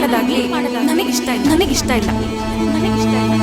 ಮಾಡೋದಾಗ್ಲಿ ನನಗಿಷ್ಟ ಇಲ್ಲ. ನನಗಿಷ್ಟ ಇಲ್ಲ. ನನಗಿಷ್ಟ ಇಲ್ಲ.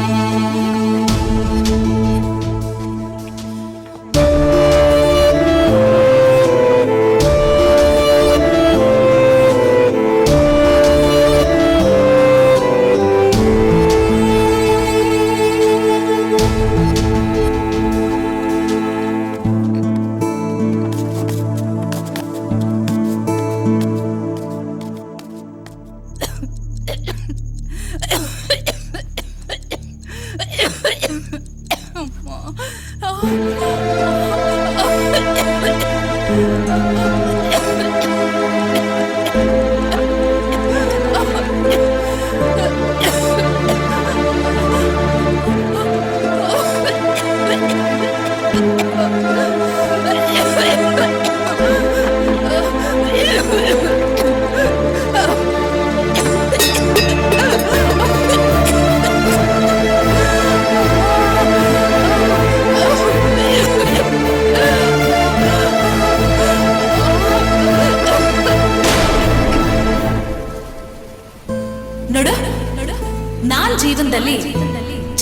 ನಾನ್ ಜೀವನದಲ್ಲಿ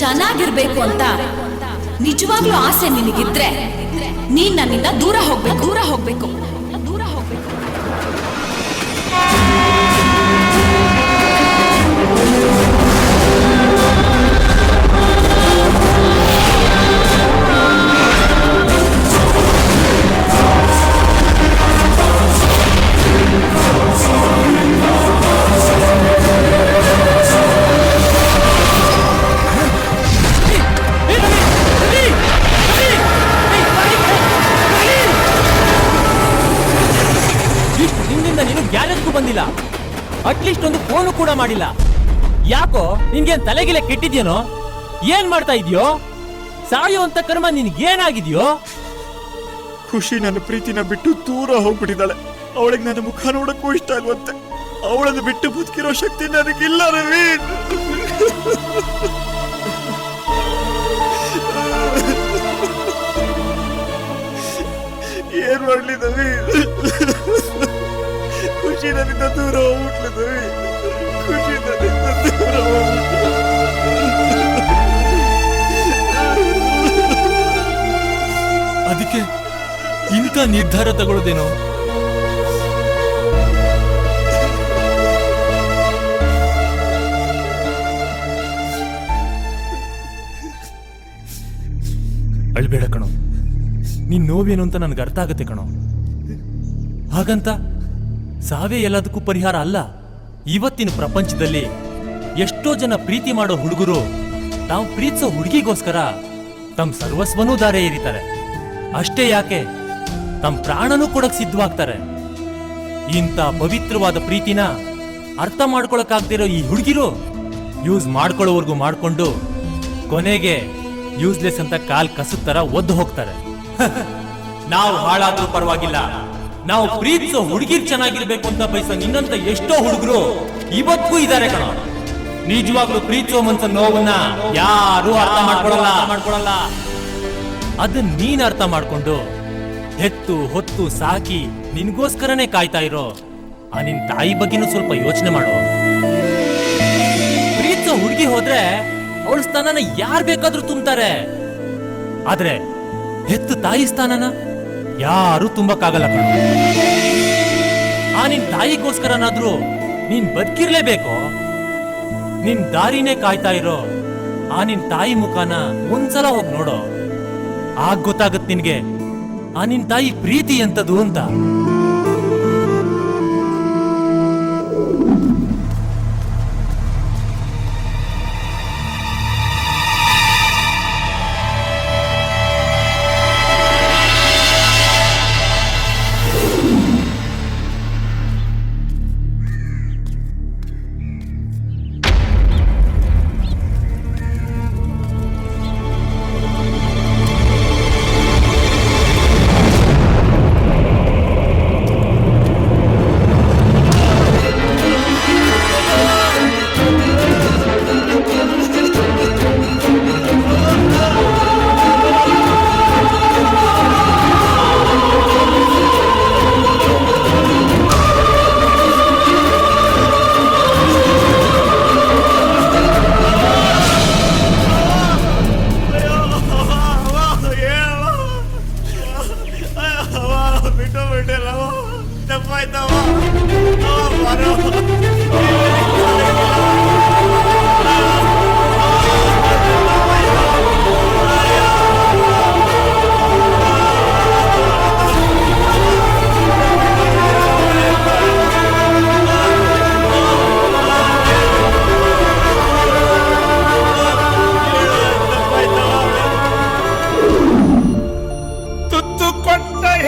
ಚೆನ್ನಾಗಿರ್ಬೇಕು ಅಂತ ನಿಜವಾಗ್ಲೂ ಆಸೆ ನಿನಗಿದ್ರೆ ನೀನ್ ನನ್ನಿಂದ ದೂರ ಹೋಗ್ಬೇಕು. ದೂರ ಹೋಗ್ಬೇಕು. ದೂರ ಹೋಗ್ಬೇಕು. ಬಂದಿಲ್ಲ, ಅಟ್ಲೀಸ್ಟ್ ಒಂದು ಫೋನು ಕೂಡ ಮಾಡಿಲ್ಲ. ಯಾಕೋ ನಿನ್ಗೇನ್ ತಲೆಗಿಲೆ ಕೆಟ್ಟಿದ್ಯೇನೋ? ಏನ್ ಮಾಡ್ತಾ ಇದೆಯೋ? ಸಾಯೋ ಅಂತ ಕರ್ಮ ನಿನ್ಗೇನಾಗಿದ್ಯೋ? ಖುಷಿ ನನ್ನ ಪ್ರೀತಿನ ಬಿಟ್ಟು ದೂರ ಹೋಗ್ಬಿಟ್ಟಿದ್ದಾಳೆ. ಅವಳಿಗೆ ನನ್ನ ಮುಖ ನೋಡಕ್ಕೂ ಇಷ್ಟ ಇಲ್ವಂತೆ. ಅವಳನ್ನು ಬಿಟ್ಟು ಬದುಕಿರೋ ಶಕ್ತಿ ನನಗಿಲ್ಲ ರವಿ. ಏನ್ ಮಾಡ್ಲಿ ರವಿ? ಖುಷಿ ನನ್ನಿಂದ ದೂರ ಹೋಗ್ಬಿಟ್ಲು ರವಿ. ಖುಷಿ ನನ್ನಿಂದ ದೂರ ಹೋಗ್ಬಿಟ್ಲು. ಅದಕ್ಕೆ ಇಂಥ ನಿರ್ಧಾರ ತಗೊಳ್ಳೋದೇನೋ? ಅಳ್ಬೇಡ ಕಣೋ, ನಿನ್ ನೋವೇನು ಅಂತ ನನ್ಗೆ ಅರ್ಥ ಆಗತ್ತೆ ಕಣೋ. ಹಾಗಂತ ಸಾವೇ ಎಲ್ಲದಕ್ಕೂ ಪರಿಹಾರ ಅಲ್ಲ. ಇವತ್ತಿನ ಪ್ರಪಂಚದಲ್ಲಿ ಎಷ್ಟೋ ಜನ ಪ್ರೀತಿ ಮಾಡೋ ಹುಡುಗರು ತಾವು ಪ್ರೀತಿಸೋ ಹುಡುಗಿಗೋಸ್ಕರ ತಮ್ಮ ಸರ್ವಸ್ವನೂ ದಾರೆ ಏರಿತಾರೆ. ಅಷ್ಟೇ ಯಾಕೆ ತಮ್ಮ ಪ್ರಾಣನೂ ಕೊಡಕ್ ಸಿದ್ಧವಾಗ್ತಾರೆ. ಇಂಥ ಪವಿತ್ರವಾದ ಪ್ರೀತಿನ ಅರ್ಥ ಮಾಡ್ಕೊಳಕ್ಕಾಗ್ದಿರೋ ಈ ಹುಡುಗಿರು ಯೂಸ್ ಮಾಡ್ಕೊಳ್ಳೋವರೆಗೂ ಮಾಡ್ಕೊಂಡು ಕೊನೆಗೆ ಯೂಸ್ಲೆಸ್ ಅಂತ ಕಾಲ್ ಕಸದ ತರ ಒದ್ದು ಹೋಗ್ತಾರೆ. ನಾವು ಹಾಳಾದ್ರೂ ಪರವಾಗಿಲ್ಲ, ನಾವು ಪ್ರೀತಿಸೋ ಹುಡುಗಿರ್ ಚೆನ್ನಾಗಿರ್ಬೇಕು ಅಂತ ಬಯಸೋ ನಿನ್ನಂತ ಎಷ್ಟೋ ಹುಡುಗರು ಇವತ್ತಿಗೂ ಇದ್ದಾರೆ ಕಣ. ನಿಜವಾಗ್ಲೂ ಪ್ರೀತಿಸೋ ಮನ್ಸ ನೋವನ್ನ ಯಾರು ಅರ್ಥ ಮಾಡ್ಕೊಳಲ್ಲ. ಅದನ್ನ ನೀನ್ ಅರ್ಥ ಮಾಡ್ಕೊಂಡು ಹೆತ್ತು ಹೊತ್ತು ಸಾಕಿ ನಿನ್ಗೋಸ್ಕರನೇ ಕಾಯ್ತಾ ಇರೋ ಆ ನಿನ್ ತಾಯಿ ಬಗ್ಗೆನೂ ಸ್ವಲ್ಪ ಯೋಚನೆ ಮಾಡೋ. ಪ್ರೀತಿಸೋ ಹುಡುಗಿ ಹೋದ್ರೆ ಅವಳ ಸ್ಥಾನನ ಯಾರ್ ಬೇಕಾದ್ರೂ ತುಂಬ್ತಾರೆ. ಆದ್ರೆ ಹೆತ್ತು ತಾಯಿ ಸ್ಥಾನನ ಯಾರು ತುಂಬಕ್ಕಾಗಲ್ಲ ಕಣ. ಆ ನಿನ್ ತಾಯಿಗೋಸ್ಕರನಾದ್ರೂ ನೀನ್ ಬದುಕಿರ್ಲೇಬೇಕು. ನಿನ್ ದಾರಿನೇ ಕಾಯ್ತಾ ಇರೋ ಆ ನಿನ್ ತಾಯಿ ಮುಖಾನ ಒಂದ್ಸಲ ಹೋಗಿ ನೋಡೋ. ಆಗ ಗೊತ್ತಾಗತ್ ನಿನ್ಗೆ ಆ ನಿನ್ ತಾಯಿ ಪ್ರೀತಿ ಎಂತದು ಅಂತ. ಬಿಟ್ಟು ಬಿಟ್ಟಿಲ್ಲವ ತಪ್ಪಾಯ್ತವ ಬರೋ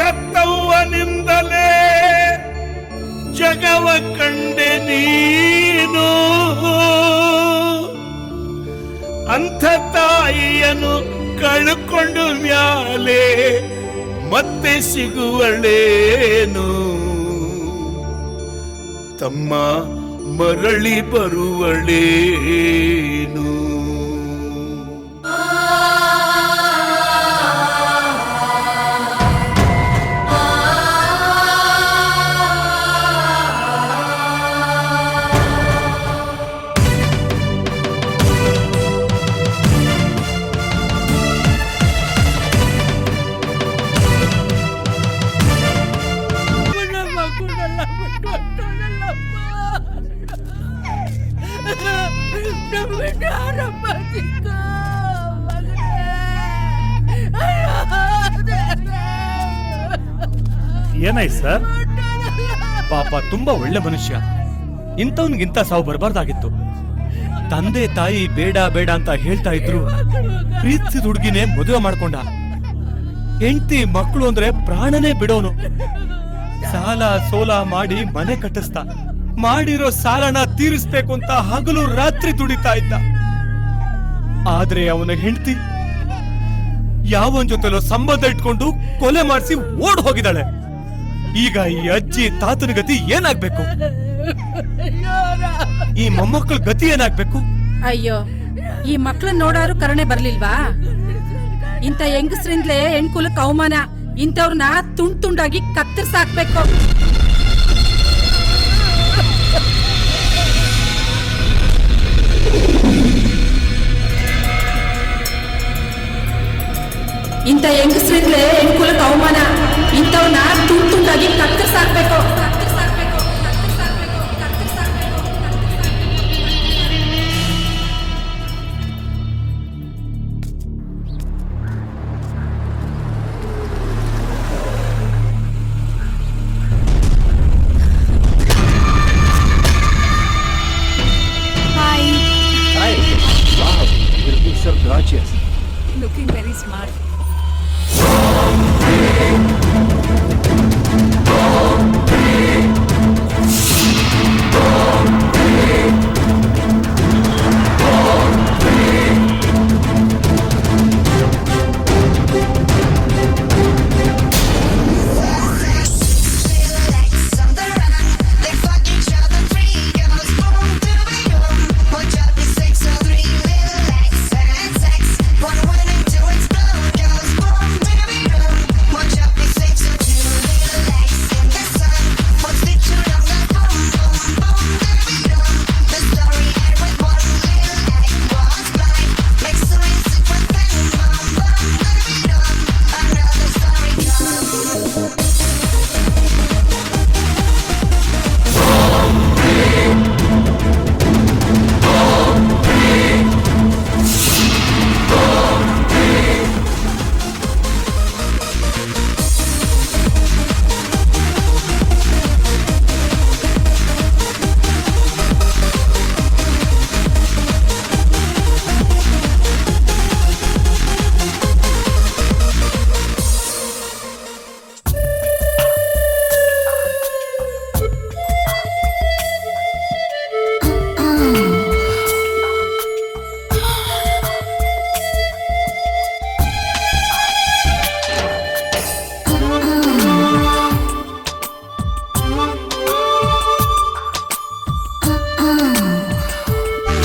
ಹೆತ್ತವ್ವನಿಂದಲೇ ಜಗವ ಕಂಡೆ ನೀನು ಅಂಥ ತಾಯಿಯನ್ನು ಕಳ್ಕೊಂಡು ಮ್ಯಾಲೆ ಮತ್ತೆ ಸಿಗುವಳೇನು ತಮ್ಮ ಮರಳಿ ಬರುವಳೇನು ಏನಾಯ್ತು ಸರ್? ಪಾಪ ತುಂಬಾ ಒಳ್ಳೆ ಮನುಷ್ಯ, ಇಂಥವ್ನಿಗಿಂತ ಸಾವು ಬರಬಾರ್ದಾಗಿತ್ತು. ತಂದೆ ತಾಯಿ ಬೇಡ ಬೇಡ ಅಂತ ಹೇಳ್ತಾ ಇದ್ರು, ಪ್ರೀತಿಸಿದ ಹುಡುಗಿನೇ ಮದುವೆ ಮಾಡ್ಕೊಂಡ. ಹೆಂಡತಿ ಮಕ್ಕಳು ಅಂದ್ರೆ ಪ್ರಾಣನೇ ಬಿಡೋನು. ಸಾಲ ಸೋಲ ಮಾಡಿ ಮನೆ ಕಟ್ಟಿಸ್ತ, ಮಾಡಿರೋ ಸಾಲನ ತೀರಿಸ್ಬೇಕು ಅಂತ ಹಗಲು ರಾತ್ರಿ ದುಡಿತಾ ಇದ್ದ. ಆದ್ರೆ ಅವನ ಹೆಂಡತಿ ಯಾವನ್ ಜೊತೆಲೋ ಸಂಬಂಧ ಇಟ್ಕೊಂಡು ಕೊಲೆ ಮಾಡಿಸಿ ಓಡ್ ಹೋಗಿದ್ದಾಳೆ. ಈಗ ಈ ಅಜ್ಜಿ ತಾತನ ಗತಿ ಏನಾಗ್ಬೇಕು? ಈ ಮೊಮ್ಮಕ್ಕಳ ಗತಿ ಏನಾಗ್ಬೇಕು? ಅಯ್ಯೋ, ಈ ಮಕ್ಳನ್ನ ನೋಡಾರು ಕರುಣೆ ಬರ್ಲಿಲ್ವಾ? ಇಂಥ ಹೆಂಗಸ್ರಿಂದಲೇ ಹೆಣ್ಕುಲಕ್ಕೆ ಅವಮಾನ. ಇಂಥವ್ರನ್ನ ತುಂಡ್ ತುಂಡಾಗಿ ಕತ್ತರಿಸಾಕ್ಬೇಕು. ಇಂಥ ಹೆಂಗಸ್ರಿಂದಲೇ ಹೆಣ್ಕುಲಕ್ಕೆ ಅವಮಾನ. ಇಂಥವ್ರನ್ನ ತುಂಡ್ ತುಂಡಾಗಿ ಕತ್ತರಿಸಾಕ್ಬೇಕು. Looking very smart.